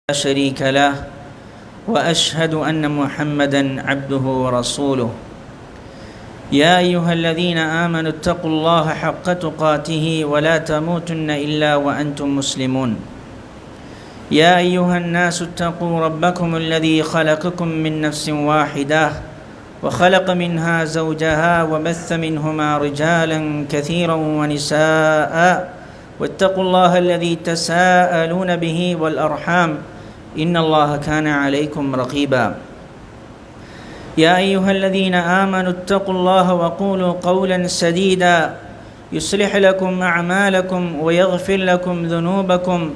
لا شريك له وأشهد أن محمدًا عبده ورسوله يا أيها الذين آمنوا اتقوا الله حق تقاته ولا تموتن إلا وأنتم مسلمون يا أيها الناس اتقوا ربكم الذي خلقكم من نفس واحدة وخلق منها زوجها وبث منهما رجالا كثيرا ونساء واتقوا الله الذي تساءلون به والأرحام إن الله كان عليكم رقيبا يا أيها الذين آمنوا اتقوا الله وقولوا قولا سديدا يصلح لكم أعمالكم ويغفر لكم ذنوبكم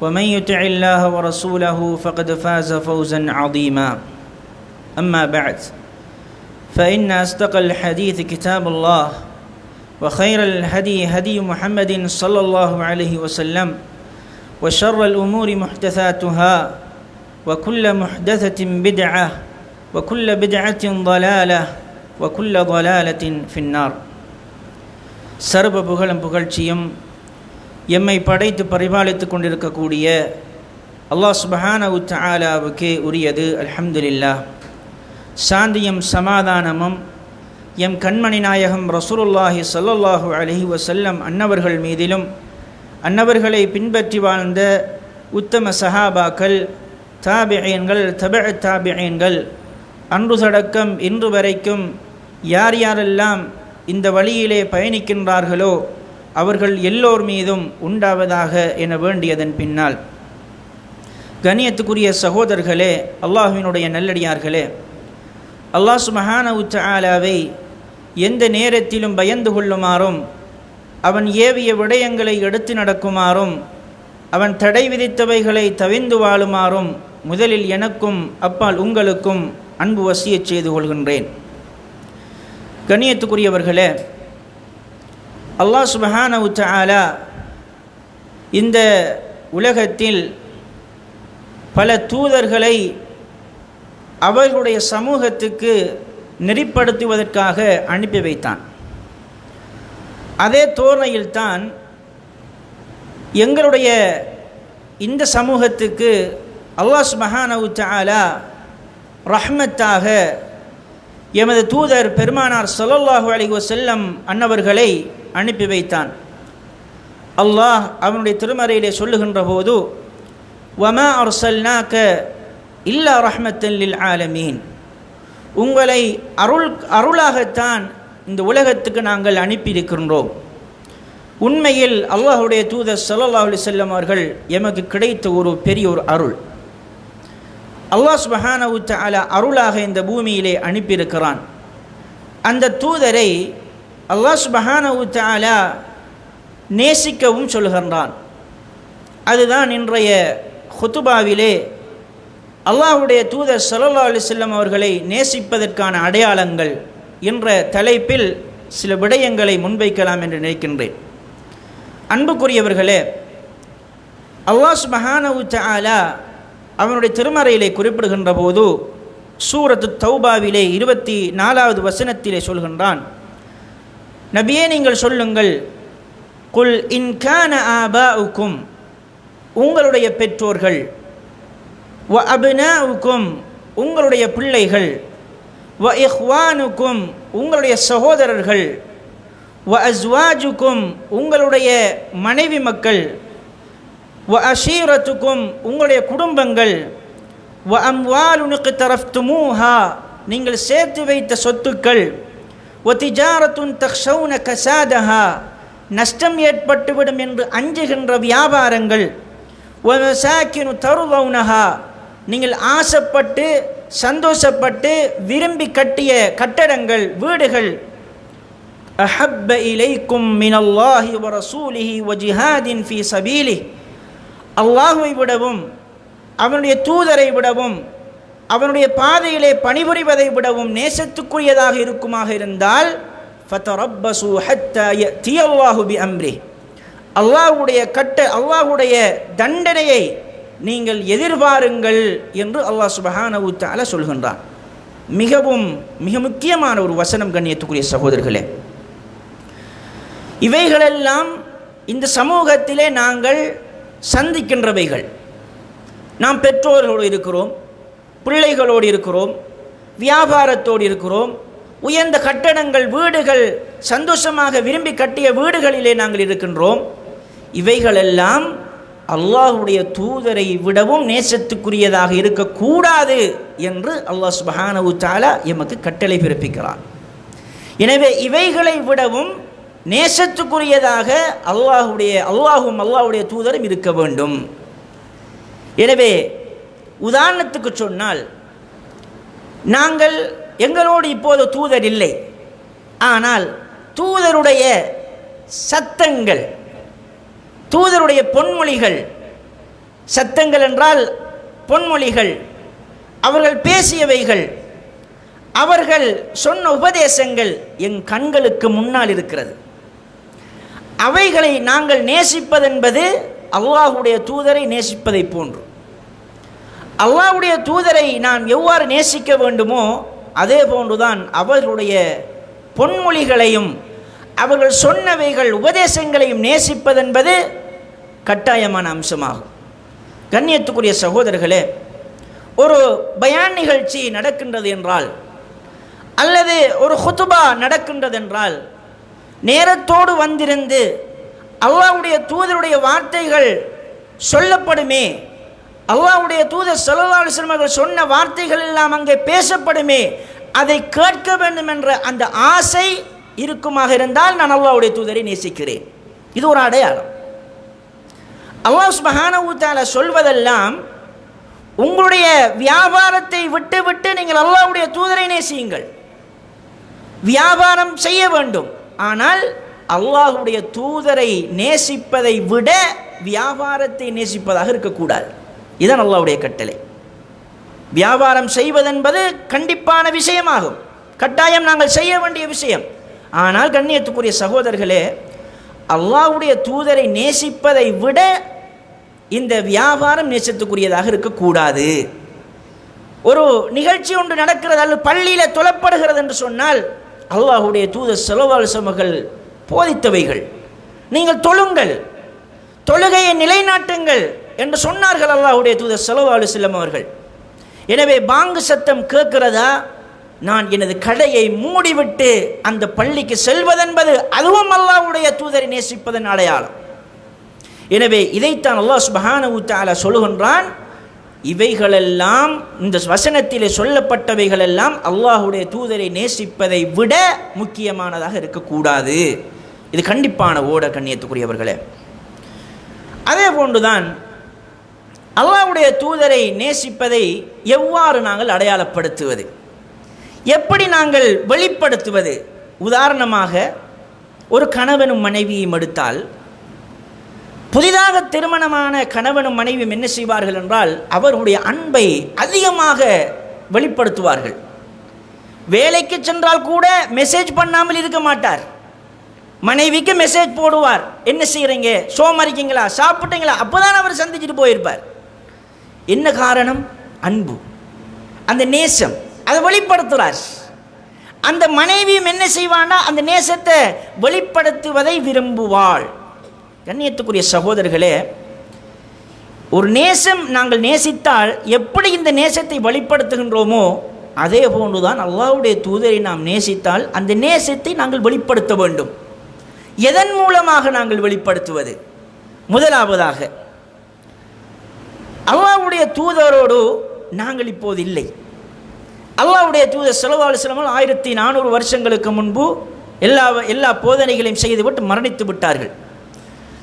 ومن يطع الله ورسوله فقد فاز فوزا عظيما أما بعد فإن أصدق الحديث كتاب الله وخير الهدي هدي محمد صلى الله عليه وسلم وشر الأمور محدثاتها وكل محدثة بدعة وكل بدعة ضلالة وكل ضلالة في النار. சர்வ புகழும் புகழ்ச்சியும் எம்மை படைத்து பரிபாலித்து கொண்டிருக்கக்கூடிய அல்லாஹ் சுப்ஹானஹு வ தஆலாவுக்கே உரியது. அல்ஹம்துலில்லாஹ். சாந்தியும் சமாதானமும் எம் கண்மணி நாயகம் ரசூலுல்லாஹி ஸல்லல்லாஹு அலைஹி வஸல்லம் அன்னவர்கள் மீதிலும் அன்னவர்களை பின்பற்றி வாழ்ந்த உத்தம சஹாபாக்கள், தாபிஈன்கள், தபஅ தாபிஈன்கள், அன்று தொடக்கம் இன்று வரைக்கும் யார் யாரெல்லாம் இந்த வழியிலே பயணிக்கின்றார்களோ அவர்கள் எல்லோர் மீதும் உண்டாவதாக என வேண்டியதன் பின்னால், கண்ணியத்துக்குரிய சகோதரர்களே, அல்லாஹ்வினுடைய நல்லடியார்களே, அல்லாஹ் சுப்ஹானஹு வ தஆலாவை எந்த நேரத்திலும் பயந்து கொள்ளுமாறும், அவன் ஏவிய விடயங்களை எடுத்து நடக்குமாறும், அவன் தடை விதித்தவைகளை தவிர்ந்து வாழுமாறும் முதலில் எனக்கும் அப்பால் உங்களுக்கும் அன்பு வசியச் செய்து கொள்கின்றேன். கண்ணியத்துக்குரியவர்களே, அல்லாஹ் சுப்ஹானஹு வ தஆலா இந்த உலகத்தில் பல தூதர்களை அவர்களுடைய சமூகத்துக்கு நெறிப்படுத்துவதற்காக அனுப்பி வைத்தான். அதே தோரணையில்தான் எங்களுடைய இந்த சமூகத்துக்கு அல்லாஹ் சுப்ஹானஹு வ தஆலா ரஹ்மத்தாக எமது தூதர் பெருமானார் ஸல்லல்லாஹு அலைஹி வஸல்லம் அன்னவர்களை அனுப்பி வைத்தான். அல்லாஹ் அவனுடைய திருமறையிலே சொல்லுகின்ற போது, வமா அர்ஸல்நாக இல்லா ரஹ்மத்தன் லில் ஆலமீன், உங்களை அருளாகத்தான் இந்த உலகத்துக்கு நாங்கள் அனுப்பியிருக்கின்றோம். உண்மையில் அல்லாஹுடைய தூதர் ஸல்லல்லாஹு அலைஹி வஸல்லம் அவர்கள் எமக்கு கிடைத்த ஒரு பெரிய ஒரு அருள். அல்லாஹ் சுப்ஹானஹு வ தஆலா அருளாக இந்த பூமியிலே அனுப்பியிருக்கிறான். அந்த தூதரை அல்லாஹ் சுப்ஹானஹு வ தஆலா நேசிக்கவும் சொல்கின்றான். அதுதான் இன்றைய ஹுதுபாவிலே அல்லாஹுடைய தூதர் ஸல்லல்லாஹு அலைஹி வஸல்லம் அவர்களை நேசிப்பதற்கான அடையாளங்கள் என்ற தலைப்பில் சில விடயங்களை முன்வைக்கலாம் என்று நினைக்கின்றேன். அன்புக்குரியவர்களே, அல்லாஹ் சுப்ஹானஹு வ தஆலா அவனுடைய திருமறையிலே குறிப்பிடுகின்ற போது சூரத்து தௌபாவிலே 24வது வசனத்திலே சொல்கின்றான், நபியே நீங்கள் சொல்லுங்கள், குல் இன் கான ஆபாஉக்கும், உங்களுடைய பெற்றோர்கள், வ அப்னாஉக்கும், உங்களுடைய பிள்ளைகள், வ இஹ்வானுக்கும், உங்களுடைய சகோதரர்கள், வ அஸ்வாஜுக்கும், உங்களுடைய மனைவி மக்கள், வ அஷீரத்துக்கும், உங்களுடைய குடும்பங்கள், வ அம்வாலுன் இக்தரஃப்துமூஹா, நீங்கள் சேர்த்து வைத்த சொத்துக்கள், வ திஜாரத்துன் தக்ஷௌன கசாதஹா, நஷ்டம் ஏற்பட்டுவிடும் என்று அஞ்சுகின்ற வியாபாரங்கள், வ மசாக்கினு தர்லௌனஹா, நீங்கள் ஆசைப்பட்டு சந்தோஷப்பட்டு விரும்பி கட்டிய கட்டடங்கள், வீடுகள், அஹப்ப இலைக்கும் மினல்லாஹி வ ரசூலிஹி வ ஜிஹாதின் ஃபீ சபீலிஹ், அல்லாஹ்வை விடவும் அவனுடைய தூதரை விடவும் அவனுடைய பாதையிலே பணிபுரிவதை விடவும் நேசத்துக்குரியதாக இருக்குமாக இருந்தால் ஃபதரப்பசு ஹத்தா யஅதியல்லாஹு பிஅம்ரிஹ், அல்லாஹ்வுடைய தண்டனையை நீங்கள் எதிர்பாருங்கள் என்று அல்லாஹ் சுப்ஹானஹு வ தஆலா சொல்கின்றான். மிக முக்கியமான ஒரு வசனம் கண்ணியத்துக்குரிய சகோதரர்களே. இவைகளெல்லாம் இந்த சமூகத்திலே நாங்கள் சந்திக்கின்றவைகள். நாம் பெற்றோர்களோடு இருக்கிறோம், பிள்ளைகளோடு இருக்கிறோம், வியாபாரத்தோடு இருக்கிறோம், உயர்ந்த கட்டடங்கள், வீடுகள், சந்தோஷமாக விரும்பி கட்டிய வீடுகளிலே நாங்கள் இருக்கின்றோம். இவைகளெல்லாம் அல்லாஹுடைய தூதரை விடவும் நேசத்துக்குரியதாக இருக்கக்கூடாது என்று அல்லாஹ் சுப்ஹானஹு வ தஆலா எமக்கு கட்டளை பிறப்பிக்கிறான். எனவே இவைகளை விடவும் நேசத்துக்குரியதாக அல்லாஹுடைய தூதரும் இருக்க வேண்டும். எனவே உதாரணத்துக்கு சொன்னால், நாங்கள் எங்களோடு இப்போது தூதர் இல்லை, ஆனால் தூதருடைய சத்தங்கள், தூதருடைய பொன்மொழிகள், சத்தங்கள் என்றால் பொன்மொழிகள், அவர்கள் பேசியவைகள், அவர்கள் சொன்ன உபதேசங்கள் என் கண்களுக்கு முன்னால் இருக்கிறது. அவைகளை நாங்கள் நேசிப்பதென்பது அல்லாஹுடைய தூதரை நேசிப்பதை போன்று. அல்லாஹுடைய தூதரை நான் எவ்வாறு நேசிக்க வேண்டுமோ அதே போன்றுதான் அவர்களுடைய பொன்மொழிகளையும் அவர்கள் சொன்னவைகள் உபதேசங்களையும் நேசிப்பதென்பது கட்டாயமான அம்சமாகும். கண்ணியத்துக்குரிய சகோதரர்களே, ஒரு பயான் நிகழ்ச்சி நடக்கின்றது என்றால் அல்லது ஒரு ஹுதுபா நடக்கின்றது என்றால் நேரத்தோடு வந்திருந்து அல்லாஹ்வுடைய தூதருடைய வார்த்தைகள் சொல்லப்படுமே, அல்லாஹ்வுடைய தூதர் ஸல்லல்லாஹு அலைஹி வஸல்லம் அவர்கள் சொன்ன வார்த்தைகள் எல்லாம் அங்கே பேசப்படுமே, அதை கேட்க வேண்டும் என்ற அந்த ஆசை இருக்குமாக இருந்தால் நான் அல்லாஹ்வுடைய தூதரை நேசிக்கிறேன். இது ஒரு அடையாளம். அல்லாஹ் சுப்ஹானஹு வ தஆலா சொல்வதெல்லாம், உங்களுடைய வியாபாரத்தை விட்டு விட்டு நீங்கள் அல்லாஹ்வுடைய தூதரை நேசியுங்கள். வியாபாரம் செய்ய வேண்டும், ஆனால் அல்லாஹ்வுடைய தூதரை நேசிப்பதை விட வியாபாரத்தை நேசிப்பதாக இருக்கக்கூடாது. இதுதான் அல்லாஹ்வுடைய கட்டளை. வியாபாரம் செய்வதென்பது கண்டிப்பான விஷயமாகும், கட்டாயம் நாங்கள் செய்ய வேண்டிய விஷயம். ஆனால் கண்ணியத்துக்குரிய சகோதரர்களே, அல்லாஹ்வுடைய தூதரை நேசிப்பதை விட இந்த வியாபாரம் நேசத்துக்குரியதாக இருக்கக்கூடாது. ஒரு நிகழ்ச்சி ஒன்று நடக்கிறது அல்லது பள்ளியில் தொழப்படுகிறது என்று சொன்னால், அல்லாஹ்வுடைய தூதர் ஸல்லல்லாஹு அலைஹி வஸல்லம் அவர்கள் போதித்தவைகள், நீங்கள் தொழுங்கள், தொழுகையை நிலைநாட்டுங்கள் என்று சொன்னார்கள் அல்லாஹ்வுடைய தூதர் ஸல்லல்லாஹு அலைஹி வஸல்லம் அவர்கள். எனவே பாங்கு சத்தம் கேட்கிறதா, நான் எனது கடையை மூடிவிட்டு அந்த பள்ளிக்கு செல்வதென்பது அதுவும் அல்லாஹ்வுடைய தூதரை நேசிப்பதன் அடையாளம். எனவே இதைத்தான் அல்லாஹ் சுப்ஹானஹு வ தஆலா சொல்லுகின்றான், இவைகளெல்லாம் இந்த வசனத்திலே சொல்லப்பட்டவைகளெல்லாம் அல்லாஹ்வுடைய தூதரை நேசிப்பதை விட முக்கியமானதாக இருக்கக்கூடாது. இது கண்டிப்பான ஓட கண்ணியத்துக்குரியவர்களே. அதே போன்றுதான் அல்லாஹ்வுடைய தூதரை நேசிப்பதை எவ்வாறு நாங்கள் அடையாளப்படுத்துவது, எப்படி நாங்கள் வெளிப்படுத்துவது? உதாரணமாக ஒரு கணவனும் மனைவியும் எடுத்தால், புதிதாக திருமணமான கணவனும் மனைவியும் என்ன செய்வார்கள் என்றால், அவர்களுடைய அன்பை அதிகமாக வெளிப்படுத்துவார்கள். வேலைக்கு சென்றால் கூட மெசேஜ் பண்ணாமல் இருக்க மாட்டார். மனைவிக்கு மெசேஜ் போடுவார், என்ன செய்கிறீங்க, சோமரிக்கீங்களா, சாப்பிட்டீங்களா, அப்போதான் அவர் சந்திச்சுட்டு போயிருப்பார். என்ன காரணம்? அன்பு, அந்த நேசம், அதை வெளிப்படுத்துகிறார். அந்த மனைவியும் என்ன செய்வான்னா, அந்த நேசத்தை வெளிப்படுத்துவதை விரும்புவாள். கண்ணியத்துக்குரிய சகோதரர்களே, ஒரு நேசம் நாங்கள் நேசித்தால் எப்படி இந்த நேசத்தை வெளிப்படுத்துகின்றோமோ அதே போன்றுதான் அல்லாஹ்வுடைய தூதரை நாம் நேசித்தால் அந்த நேசத்தை நாங்கள் வெளிப்படுத்த வேண்டும். எதன் மூலமாக நாங்கள் வெளிப்படுத்துவது? முதலாவதாக, அல்லாஹ்வுடைய தூதரோடு நாங்கள் இப்போது இல்லை. அல்லாஹ்வுடைய தூதர் ஸல்லல்லாஹு அலைஹி வஸல்லம் 1400 வருஷங்களுக்கு முன்பு எல்லா போதனைகளையும் செய்துவிட்டு மரணித்து விட்டார்கள்.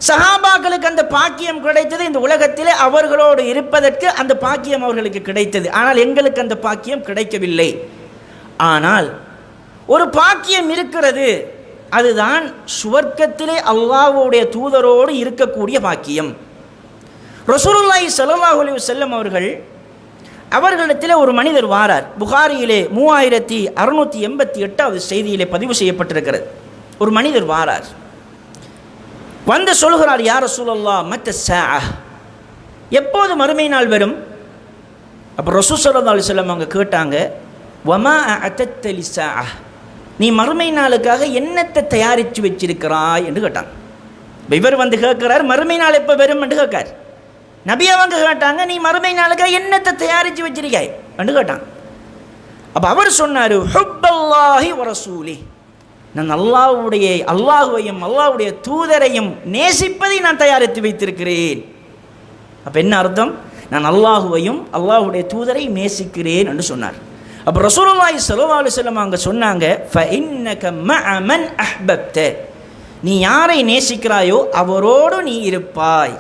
சஹாபாக்களுக்கு அந்த பாக்கியம் கிடைத்தது, இந்த உலகத்திலே அவர்களோடு இருப்பதற்கு அந்த பாக்கியம் அவர்களுக்கு கிடைத்தது. ஆனால் எங்களுக்கு அந்த பாக்கியம் கிடைக்கவில்லை. ஆனால் ஒரு பாக்கியம் இருக்கிறது, அதுதான் சுவர்க்கத்திலே அல்லாஹ்வுடைய தூதரோடு இருக்கக்கூடிய பாக்கியம். ரசூலுல்லாஹி ஸல்லல்லாஹு அலைஹி வஸல்லம் அவர்களிடத்தில் ஒரு மனிதர் வாரார். புகாரியிலே 3688வது செய்தியிலே பதிவு செய்யப்பட்டிருக்கிறது. ஒரு மனிதர் வாரார், வந்து சொல்கிறார், யா ரசூலல்லாஹ் மத்த ஸாஅ, எப்போது மறுமை நாள் வரும்? அப்போ ரசூல் ஸல்லல்லாஹு அலைஹி வஸல்லம் அவங்க கேட்டாங்க, வமா அஅதத்த லிஸாஅ, நீ மறுமை நாளுக்காக என்னத்தை தயாரித்து வச்சிருக்கிறாய் என்று கேட்டான். இவர் வந்து கேட்கிறார், மறுமை நாள் எப்போ வரும் என்று கேட்கார். நபி அவங்க கேட்டாங்க, நீ மறுமை நாளுக்கு என்னத்தை தயாரித்து வச்சிருக்காய் என்று கேட்டாங்க. அப்போ அவர் சொன்னார், ஹுப்பல்லாஹி வ ரசூலி, நான் அல்லாஹுவையும் அல்லாஹ்வுடைய தூதரையும் நேசிப்பதை நான் தயாரித்து வைத்திருக்கிறேன். அப்போ என்ன அர்த்தம்? நான் அல்லாஹுவையும் அல்லாஹ்வுடைய தூதரை நேசிக்கிறேன் என்று சொன்னார். அப்போ ரசூலுல்லாஹி ஸல்லல்லாஹு அலைஹி வஸல்லம் அங்கே சொன்னாங்க, ஃபஇன்னக மஅ மன் அஹ்பப்த, நீ யாரை நேசிக்கிறாயோ அவரோடு நீ இருப்பாய்.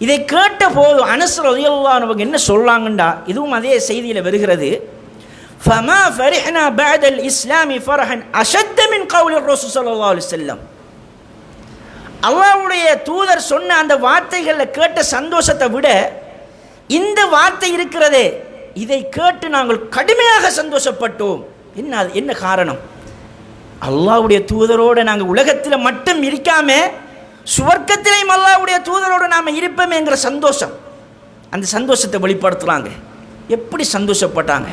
இதை கேட்ட போது அனஸ் ரலியல்லாஹு அன்ஹு என்ன சொல்றாங்கண்டா, இதுவும் அதே செய்தியில் வருகிறது, ஃபமா ஃபரிஹ்னா பஅதல் இஸ்லாமி ஃபரஹன் அஷத்த மின் கௌலி ரசூல் ஸல்லல்லாஹு அலைஹி வஸல்லம். அல்லாஹ்வுடைய தூதர் சொன்ன அந்த வார்த்தைகளில் கேட்ட சந்தோஷத்தை விட இந்த வார்த்தை இருக்கிறதே, இதை கேட்டு நாங்கள் கடுமையாக சந்தோஷப்பட்டோம். என்ன காரணம்? அல்லாஹ்வுடைய தூதரோடு நாங்கள் உலகத்தில் மட்டும் இருக்காம சுவர்க்கத்திலேயும் அல்லாஹ்வுடைய தூதரோடு நாம் இருப்போமேங்கிற சந்தோஷம், அந்த சந்தோஷத்தை வெளிப்படுத்துகிறாங்க. எப்படி சந்தோஷப்பட்டாங்க?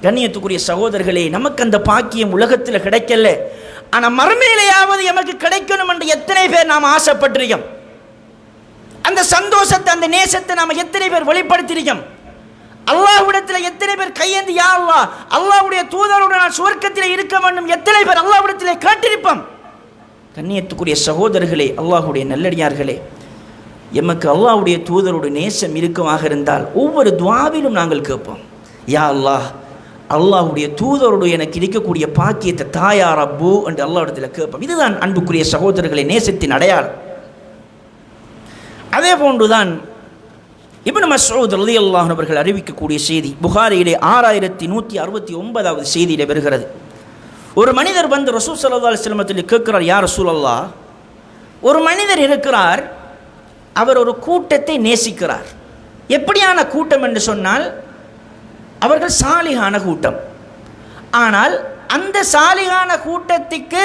கண்ணியத்துக்குரிய சகோதரர்களே, நமக்கு அந்த பாக்கியம் உலகத்தில் கிடைக்கல, ஆனால் மறுமையிலேயாவது எமக்கு கிடைக்கணும் என்று எத்தனை பேர் நாம் ஆசைப்பட்டிருக்கோம். அந்த சந்தோஷத்தை, அந்த நேசத்தை நாம் எத்தனை பேர் வெளிப்படுத்தியிருக்கோம்? அல்லாஹ்விடத்தில் எத்தனை பேர் கையேந்தி, யா அல்லாஹ், அல்லாஹ்வுடைய தூதரோடு நான் சுவர்க்கத்தில் இருக்க வேண்டும், எத்தனை பேர் அல்லாஹ்விடத்தில் கேட்டிருப்போம்? கண்ணியத்துக்குரிய சகோதரர்களே, அல்லாஹ்வுடைய நல்லடியார்களே, எமக்கு அல்லாஹ்வுடைய தூதரோடு நேசம் இருக்குமாக இருந்தால் ஒவ்வொரு துஆவிலும் நாங்கள் கேட்போம், யா அல்லாஹ், அல்லாஹ்வுடைய தூதரோடு எனக்கு இருக்கக்கூடிய பாக்கியத்தை தாயா ரப்பு என்று அல்லாஹ்விடத்தில் கேட்போம். இதுதான் அன்புக்குரிய சகோதரர்களை நேசத்தின் அடையாளம். அதே போன்றுதான் இப்னு மஸ்ஊத் ரலியல்லாஹு அன்ஹு அவர்கள் அறிவிக்கக்கூடிய செய்தி புகாரியிலே 6169வது செய்தியிலே வருகிறது. ஒரு மனிதர் வந்து ரசூல் ஸல்லல்லாஹு அலைஹி வஸல்லம் கேட்கிறார், யா ரசூலல்லாஹ், ஒரு மனிதர் இருக்கிறார், அவர் ஒரு கூட்டத்தை நேசிக்கிறார். எப்படியான கூட்டம் என்று சொன்னால், அவர்கள் சாலிகான கூட்டம். ஆனால் அந்த சாலிகான கூட்டத்துக்கு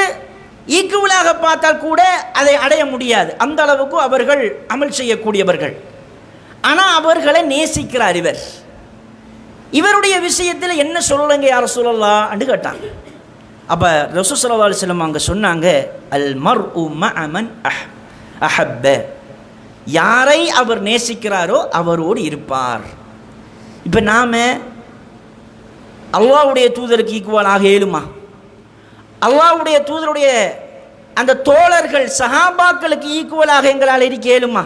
ஈக்குவலாக பார்த்தால் கூட அதை அடைய முடியாது, அந்த அளவுக்கு அவர்கள் அமல் செய்யக்கூடியவர்கள். ஆனால் அவர்களை நேசிக்கிறார் இவர். இவருடைய விஷயத்தில் என்ன சொல்லுங்க யா ரசூலல்லாஹ் என்று கேட்டாங்க. அப்போ ரசூல் ஸல்லல்லாஹு அலைஹி வஸல்லம் அங்கே சொன்னாங்க, அல் மர்உ மஅ மன் அஹப்ப, யாரை அவர் நேசிக்கிறாரோ அவரோடு இருப்பார். இப்போ நாம் அல்லாஹ்வுடைய தூதருக்கு ஈக்குவலாக இயலுமா? அல்லாஹ்வுடைய தூதருடைய அந்த தோழர்கள் சஹாபாக்களுக்கு ஈக்குவலாக எங்களால் இருக்க இயலுமா?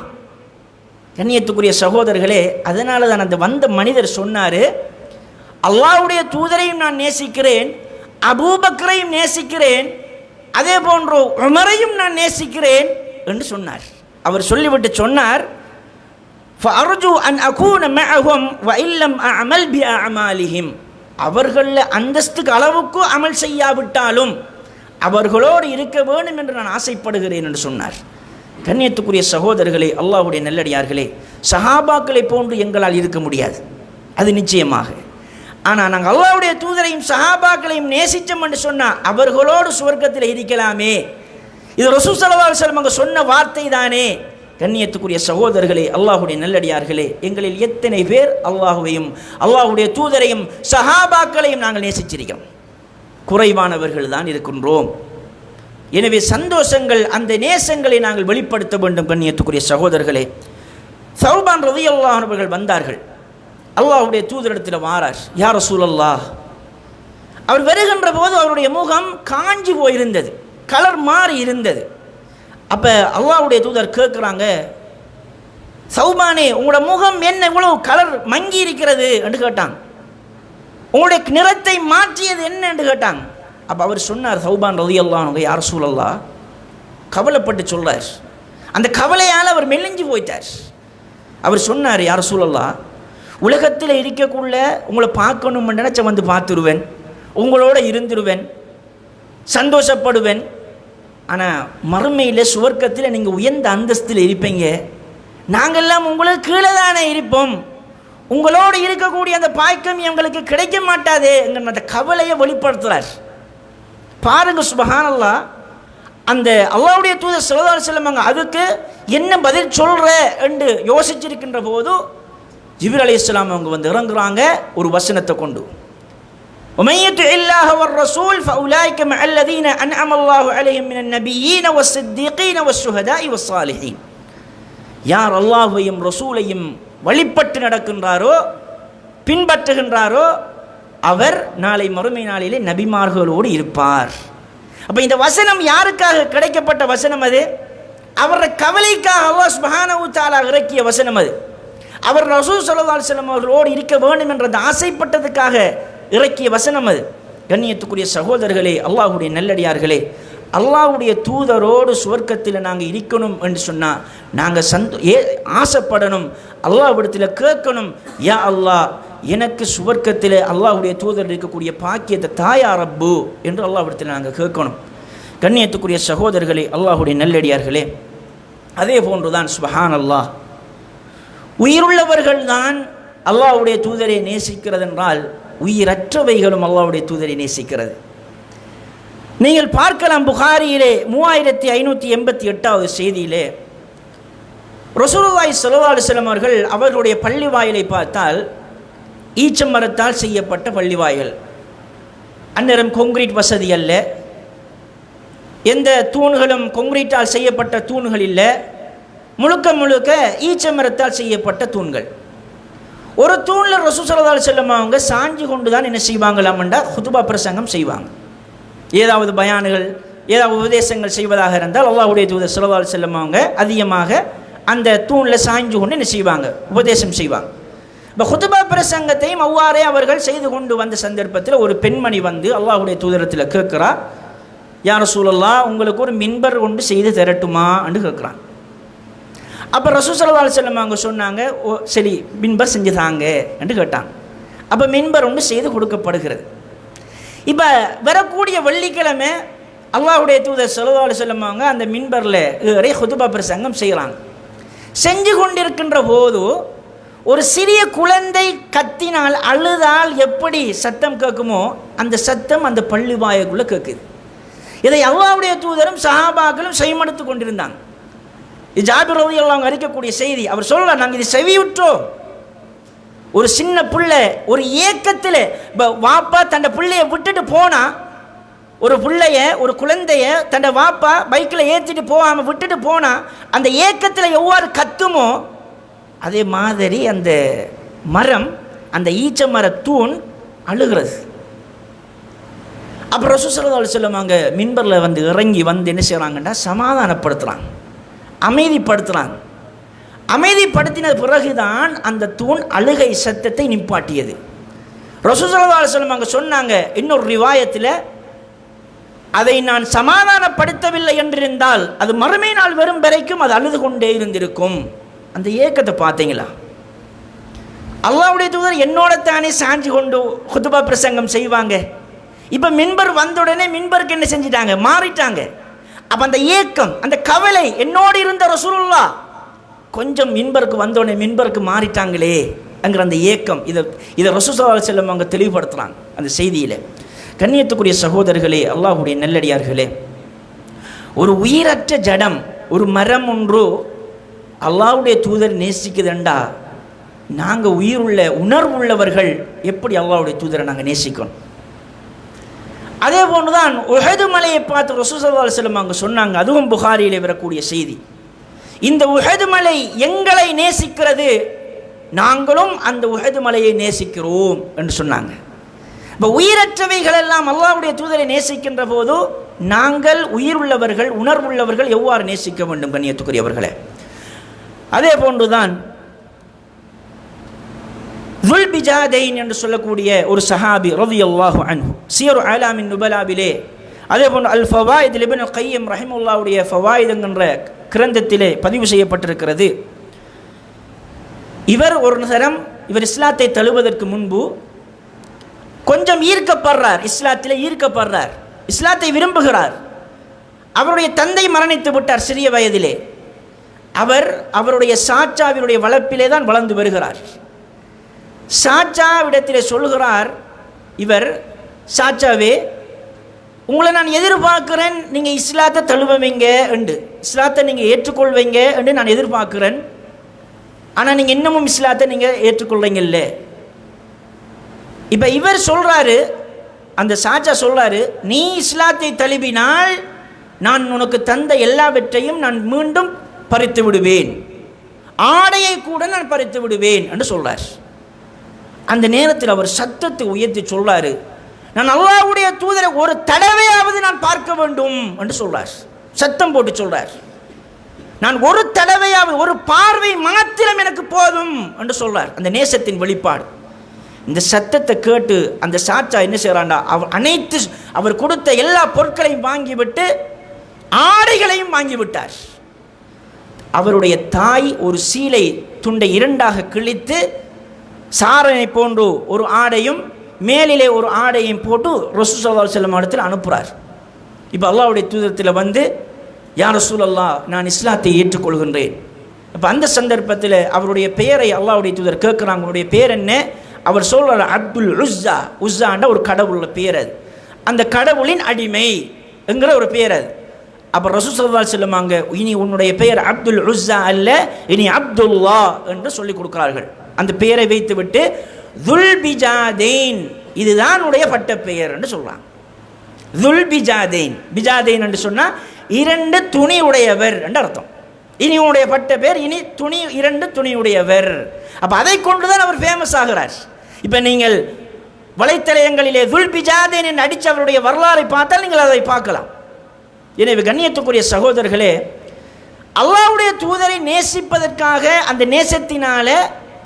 கண்ணியத்துக்குரிய சகோதரர்களே, அதனால தான் அந்த வந்த மனிதர் சொன்னார், அல்லாஹ்வுடைய தூதரையும் நான் நேசிக்கிறேன், அபூபக்கரையும் நேசிக்கிறேன், அதே போன்று உமரையும் நான் நேசிக்கிறேன் என்று சொன்னார். அவர் சொல்லிவிட்டு சொன்னார், ஃபஅர்ஜு அன் அகூன மஅஹும் வ இல்லம் அஅமல் பி அஅமாலிஹிம், அவர்களில் அந்தஸ்துக்கு அளவுக்கு அமல் செய்யாவிட்டாலும் அவர்களோடு இருக்க வேண்டும் என்று நான் ஆசைப்படுகிறேன் என்று சொன்னார். கண்ணியத்துக்குரிய சகோதரர்களே, அல்லாஹ்வுடைய நல்லடியார்களே, சஹாபாக்களை போன்று எங்களால் இருக்க முடியாது, அது நிச்சயமாக. ஆனால் நாங்கள் அல்லாஹ்வுடைய தூதரையும் சஹாபாக்களையும் நேசித்தோம் என்று சொன்னால் அவர்களோடு சுவர்க்கத்தில் இருக்கலாமே. இது ரசூல் ஸல்லல்லாஹு அலைஹி வஸல்லம் அங்கே சொன்ன வார்த்தை தானே. கண்ணியத்துக்குரிய சகோதரர்களே, அல்லாஹ்வுடைய நல்லடியார்களே, எங்களில் எத்தனை பேர் அல்லாஹ்வையும் அல்லாஹ்வுடைய தூதரையும் சஹாபாக்களையும் நாங்கள் நேசிச்சிருக்கிறோம்? குறைவானவர்கள் தான் இருக்கின்றோம். எனவே சந்தோஷங்கள், அந்த நேசங்களை நாங்கள் வெளிப்படுத்த வேண்டும். கண்ணியத்துக்குரிய சகோதரர்களே, சௌபான் ரலியல்லாஹு அன்ஹு அவர்கள் வந்தார்கள், அல்லாஹ்வுடைய தூதரிடத்தில் வாரார், யா ரசூலல்லாஹ். அவர் வருகின்ற போது அவருடைய முகம் காஞ்சி போயிருந்தது, கலர் மாறி இருந்தது. அப்போ அல்லாஹ்வுடைய தூதர் கேட்குறாங்க, சௌபானே, உங்களோட முகம் என்ன இவ்வளவு கலர் மங்கி இருக்கிறது என்று கேட்டாங்க. உங்களுடைய நிறத்தை மாற்றியது என்ன என்று கேட்டாங்க. அப்போ அவர் சொன்னார், சௌபான் ரலியல்லாஹு அன்ஹு, யா ரசூலல்லாஹ், கவலைப்பட்டு சொல்றார். அந்த கவலையால் அவர் மெலிஞ்சு போயிட்டார். அவர் சொன்னார், யா ரசூலல்லாஹ், உலகத்தில் இருக்கக்குள்ள உங்களை பார்க்கணும்னு நினச்ச வந்து பார்த்துருவேன், உங்களோட இருந்துருவேன், சந்தோஷப்படுவேன். ஆனால் மறுமையில் சுவர்க்கத்தில் நீங்கள் உயர்ந்த அந்தஸ்தில் இருப்பீங்க, நாங்கள்லாம் உங்களுக்கு கீழே தானே இருப்போம், உங்களோடு இருக்கக்கூடிய அந்த பாய்க்கம் எங்களுக்கு கிடைக்க மாட்டாதே என்கிற அந்த கவலையை வெளிப்படுத்துகிறார். பாருங்க, சுப்ஹானல்லாஹ். அந்த அல்லாஹ்வுடைய தூதர் ஸல்லல்லாஹு அலைஹி வஸல்லம் அதுக்கு என்ன பதில் சொல்கிற என்று யோசிச்சிருக்கின்ற போது ஜிப்ரீல் அலைஹிஸ்ஸலாம் அவங்க வந்து இறங்குறாங்க ஒரு வசனத்தை கொண்டு, وَمَن يُطِعِ اللَّهَ وَالرَّسُولَ فَأُولَٰئِكَ مَعَ الَّذِينَ أَنْعَمَ اللَّهُ عَلَيْهِم مِّنَ النَّبِيِّينَ وَالصِّدِّيقِينَ وَالشُّهَدَاءِ وَالصَّالِحِينَ. யார் அல்லாஹ்வையும் ரசூலையும் வழிபட்டு நடக்கின்றாரோ, பின்பற்றுகின்றாரோ, அவர் நாளை மறுமை நாளிலே நபிமார்களோடு இருப்பார். அப்போ இந்த வசனம் யாருக்காக கிடைக்கப்பட்ட வசனம்? அது அவருடைய கவலைக்காக அல்லாஹ் சுப்ஹானஹு வ தஆலா இறக்கிய வசனம். அது அவர் ரசூல் ஸல்லல்லாஹு அலைஹி வஸல்லம் அவர்களோடு இருக்க வேண்டும் என்ற ஆசைப்பட்டதுக்காக இறக்கிய வசனம். அது கண்ணியத்துக்குரிய சகோதரர்களே, அல்லாஹ்வுடைய நல்லடியார்களே, அல்லாஹ்வுடைய தூதரோடு சுவர்க்கத்தில் நாங்கள் இருக்கணும் என்று சொன்னால் நாங்கள் ஆசைப்படணும், அல்லாஹ்விடத்தில் கேட்கணும், யா அல்லாஹ் எனக்கு சுவர்க்கத்தில் அல்லாஹ்வுடைய தூதர் இருக்கக்கூடிய பாக்கியத்தை தாயா ரப்பு என்று அல்லாஹ்விடத்தில் நாங்கள் கேட்கணும். கண்ணியத்துக்குரிய சகோதரர்களே, அல்லாஹ்வுடைய நல்லடியார்களே, அதே போன்றுதான் சுப்ஹானல்லாஹ், உயிருள்ளவர்கள் தான் அல்லாஹ்வுடைய தூதரை நேசிக்கிறது என்றால் உயிரற்றவைகளும் அல்லாஹ்வுடைய தூதரை நேசிக்கிறது. நீங்கள் பார்க்கலாம், புகாரியிலே 3588வது செய்தியிலே ரசூலுல்லாஹி ஸல்லல்லாஹு அலைஹி வஸல்லம் அவர்கள் அவர்களுடைய பள்ளி வாயிலை பார்த்தால் ஈச்சமரத்தால் செய்யப்பட்ட பள்ளி வாயில். அந்நேரம் கொங்கிரீட் வசதி அல்ல, எந்த தூண்களும் கொங்கிரீட்டால் செய்யப்பட்ட தூண்கள் இல்லை, முழுக்க முழுக்க ஈச்சமரத்தால் செய்யப்பட்ட தூண்கள். ஒரு தூணில் ரசூல் ஸல்லல்லாஹு அலைஹி வஸல்லம் அவங்க சாஞ்சி கொண்டு தான் என்ன செய்வாங்களாம்டா ஹுதுபா பிரசங்கம் செய்வாங்க. ஏதாவது பயான்கள், ஏதாவது உபதேசங்கள் செய்வதாக இருந்தால் அல்லாஹ்வுடைய தூதர் ஸல்லல்லாஹு அலைஹி வஸல்லம் அவங்க அதிகமாக அந்த தூணில் சாய்ஞ்சு கொண்டு என்ன செய்வாங்க, உபதேசம் செய்வாங்க. இப்போ ஹுதுபா பிரசங்கத்தையும் அவ்வாறே அவர்கள் செய்து கொண்டு வந்த சந்தர்ப்பத்தில் ஒரு பெண்மணி வந்து அல்லாஹ்வுடைய தூதரத்தில் கேட்குறா, யா ரசூலல்லாஹ் உங்களுக்கு ஒரு மின்பர் கொண்டு செய்து தரட்டுமா என்று கேட்குறான். அப்போ ரசூல் ஸல்லல்லாஹு அலைஹி வஸல்லம் அவங்க சொன்னாங்க, ஓ சரி மின்பர் செஞ்சு தாங்க என்று கேட்டாங்க. அப்போ மின்பர் ஒன்று செய்து கொடுக்கப்படுகிறது. இப்போ வரக்கூடிய வெள்ளிக்கிழமை அல்லாஹ்வுடைய தூதர் ஸல்லல்லாஹு அலைஹி வஸல்லம் அவங்க அந்த மின்பரில் ஏறி ஹுதுபா பிரசங்கம் செய்கிறாங்க. செஞ்சு கொண்டிருக்கின்ற போது ஒரு சிறிய குழந்தை கத்தினால் அழுதால் எப்படி சத்தம் கேட்குமோ அந்த சத்தம் அந்த பள்ளி வாயக்குள்ளே கேட்குது. இதை அல்லாஹ்வுடைய தூதரும் சஹாபாக்களும் செய்மடுத்து கொண்டிருந்தாங்க. இது ஜாபிர் ரலியல்லாஹு அன்ஹு அறிக்கக்கூடிய செய்தி. அவர் சொல்றார், நாங்கள் இதை செவியுற்றோம். ஒரு சின்ன பிள்ளை ஒரு ஏக்கத்தில் வாப்பா தன்னை பிள்ளைய விட்டுட்டு போனா, ஒரு பிள்ளைய ஒரு குழந்தைய தன்னை வாப்பா பைக்கில் ஏற்றிட்டு போகாமல் விட்டுட்டு போனா அந்த ஏக்கத்தில் எவ்வாறு கத்துமோ அதே மாதிரி அந்த மரம், அந்த ஈச்ச மர தூண் அழுகிறது. அப்புறம் ரசூல் ஸல்லல்லாஹு அலைஹி வஸல்லம் அங்கே மின்பரில் வந்து இறங்கி வந்து என்ன செய்கிறாங்கன்னா சமாதானப்படுத்துகிறாங்க, அமைதிப்படுத்துகிறாங்க. அமைதிப்படுத்தின பிறகுதான் அந்த தூண் அழுகை சத்தத்தை நிப்பாட்டியது. ரசூல் ஸல்லல்லாஹு அலைஹி வஸல்லம் அங்கே சொன்னாங்க, இன்னொரு ரிவாயத்தில், அதை நான் சமாதானப்படுத்தவில்லை என்றிருந்தால் அது மறுமை நாள் வரும் வரைக்கும் அது அழுது கொண்டே இருந்திருக்கும். அந்த ஏக்கத்தை பார்த்தீங்களா? அல்லாஹ்வுடைய தூதர் என்னோட தானே சாஞ்சு கொண்டு ஹுதுபா பிரசங்கம் செய்வாங்க. இப்போ மின்பர் வந்த உடனே மின்பருக்கு என்ன செஞ்சிட்டாங்க, மாறிட்டாங்க. அப்போ அந்த ஏக்கம், அந்த கவலை என்னோடு இருந்த ரசூலுல்லாஹ் கொஞ்சம் மின்பருக்கு வந்தோடனே மின்பருக்கு மாறிட்டாங்களே அங்கிற அந்த ஏக்கம், இதை ரசூல் ஸல்லல்லாஹு அலைஹி வஸல்லம் அவங்க தெளிவுபடுத்துகிறாங்க அந்த செய்தியில். கண்ணியத்துக்குரிய சகோதரர்களே, அல்லாஹ்வுடைய நல்லடியார்களே, ஒரு உயிரற்ற ஜடம், ஒரு மரம் ஒன்று அல்லாஹ்வுடைய தூதர் நேசிக்குதுண்டா நாங்கள் உயிருள்ள உணர்வுள்ளவர்கள் எப்படி அல்லாஹ்வுடைய தூதரை நாங்கள் நேசிக்கணும்? அதே போன்றுதான் உஹது மலையை பார்த்து ரசூல் ஸல்லல்லாஹு அலைஹி வஸல்லம் அவங்க சொன்னாங்க, அதுவும் புகாரியிலே வரக்கூடிய செய்தி. இந்த உஹது மலை எங்களை நேசிக்கிறது, நாங்களும் அந்த உஹது மலையை நேசிக்கிறோம் என்று சொன்னாங்க. இப்போ உயிரற்றவைகள் எல்லாம் அல்லாஹ்வுடைய தூதரை நேசிக்கின்ற போது நாங்கள் உயிருள்ளவர்கள் உணர்வுள்ளவர்கள் எவ்வாறு நேசிக்க வேண்டும் கண்ணியத்துக்குரியவர்களே? அதே போன்றுதான் துல்பிஜாதைன் என்று சொல்லக்கூடிய ஒரு சஹாபி ரலியல்லாஹு அன்ஹு சியரு அலாமின் நுபலாவிலே, அதே போன்று அல் ஃபவாயித் இப்னு கையம் ரஹிமஹுல்லாஹுடைய ஃபவாயித் என்கின்ற கிரந்தத்திலே பதிவு செய்யப்பட்டிருக்கிறது. இவர் ஒரு நேரம் இவர் இஸ்லாத்தை தழுவதற்கு முன்பு கொஞ்சம் ஈர்க்கப்படுறார், இஸ்லாத்திலே ஈர்க்கப்படுறார், இஸ்லாத்தை விரும்புகிறார். அவருடைய தந்தை மரணித்து விட்டார் சிறிய வயதிலே. அவர் அவருடைய சாச்சாவினுடைய வளர்ப்பிலே தான் வளர்ந்து வருகிறார். சாச்சாவிடத்திலே சொல்கிறார் இவர், சாச்சாவே உங்களை நான் எதிர்பார்க்கிறேன், நீங்கள் இஸ்லாத்தை தழுவவீங்க என்று, இஸ்லாத்தை நீங்கள் ஏற்றுக்கொள்வீங்க என்று நான் எதிர்பார்க்கிறேன். ஆனால் நீங்கள் இன்னமும் இஸ்லாத்தை நீங்கள் ஏற்றுக்கொள்றீங்கல்ல. இப்போ இவர் சொல்கிறாரு, அந்த சாச்சா சொல்கிறாரு, நீ இஸ்லாத்தை தழுவினால் நான் உனக்கு தந்த எல்லாவற்றையும் நான் மீண்டும் பறித்து விடுவேன். ஆடையை கூட நான் பறித்து விடுவேன் என்று சொல்றார். அந்த நேரத்தில் அவர் சத்தத்தை உயர்த்தி சொல்றாரு, நான் அல்லாஹ்வுடைய தூதரை ஒரு தடவையாவது நான் பார்க்க வேண்டும் என்று சொல்றார். சத்தம் போட்டு சொல்றார், நான் ஒரு தடவையாவது, ஒரு பார்வை மாத்திரம் எனக்கு போதும் என்று சொல்றார். அந்த நேசத்தின் வெளிப்பாடு. இந்த சத்தத்தை கேட்டு அந்த சாச்சா என்ன செய்யறாண்டா, அவர் கொடுத்த எல்லா பொருட்களையும் வாங்கிவிட்டு ஆடைகளையும் வாங்கிவிட்டார். அவருடைய தாய் ஒரு சீலை துண்டை இரண்டாக கிழித்து சாரனை போன்று ஒரு ஆடையும் மேலிலே ஒரு ஆடையும் போட்டு ரசூல் ஸல்லல்லாஹு அலைஹி வஸல்லம் இடத்தில் அனுப்புகிறார். இப்போ அல்லாஹ்வுடைய தூதரத்தில் வந்து, யா ரசூலல்லாஹ், நான் இஸ்லாத்தை ஏற்றுக்கொள்கின்றேன். அப்போ அந்த சந்தர்ப்பத்தில் அவருடைய பெயரை அல்லாஹ்வுடைய தூதர் கேட்குறாங்க, உங்களுடைய பேர் என்ன? அவர் சொல்கிறார், அப்துல் உஸ்ஸா. உஸ்ஸாண்ட ஒரு கடவுள பேர் அது, அந்த கடவுளின் அடிமை என்கிற ஒரு பேர் அது. அப்போ ரசூல் ஸல்லல்லாஹு அலைஹி வஸல்லம் அங்கே, இனி உன்னுடைய பெயர் அப்துல் உஸ்ஸா அல்ல, இனி அப்துல்லா என்று சொல்லிக் கொடுக்கிறார்கள். அந்த பெயரை வைத்துவிட்டு துல்பிஜாதைன், இதுதான் உடைய பட்ட பெயர் என்று சொல்றாங்க. துல்பிஜாதைன், பிஜாதைன் என்று சொன்னால் இரண்டு துணி உடையவர் என்று அர்த்தம். இனி உடைய பட்ட பேர் இனி துணி, இரண்டு துணி உடையவர். அப்போ அதை கொண்டுதான் அவர் ஃபேமஸ் ஆகிறார். இப்போ நீங்கள் வலைத்தளங்களிலே துல்பிஜாதைன் என்று அடித்தவருடைய வரலாறை பார்த்தால் நீங்கள் அதை பார்க்கலாம். எனவே கண்ணியத்துக்குரிய சகோதரர்களே, அல்லாஹ்வுடைய தூதரை நேசிப்பதற்காக அந்த நேசத்தினால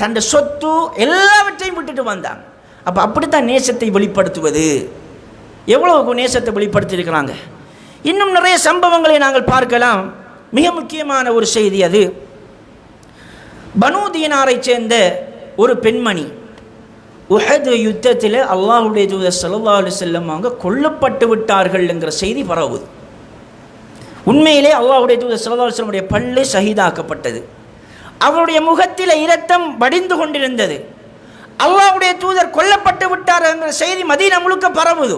தன் சொத்து எல்லாவற்றையும் விட்டுட்டு வந்தாங்க. அப்போ அப்படித்தான் நேசத்தை வெளிப்படுத்துவது. எவ்வளவு நேசத்தை வெளிப்படுத்தியிருக்கிறாங்க. இன்னும் நிறைய சம்பவங்களை நாங்கள் பார்க்கலாம். மிக முக்கியமான ஒரு செய்தி அது, பனூ தீனாரை சேர்ந்த ஒரு பெண்மணி உஹது யுத்தத்தில் அல்லாஹ்வுடைய தூதர் ஸல்லல்லாஹு அலைஹி வஸல்லம் அவங்க கொல்லப்பட்டு விட்டார்கள் என்கிற செய்தி பரவுது. உண்மையிலே அல்லாஹ்வுடைய தூதர் ஸல்லல்லாஹு அலைஹி வஸல்லம் பல்லு ஷஹீதாக்கப்பட்டது. அவருடைய முகத்தில் இரத்தம் வடிந்து கொண்டிருந்தது. அல்லாஹ்வுடைய தூதர் கொல்லப்பட்டு விட்டார் என்கிற செய்தி மதீனா முழுக்க பரவுது.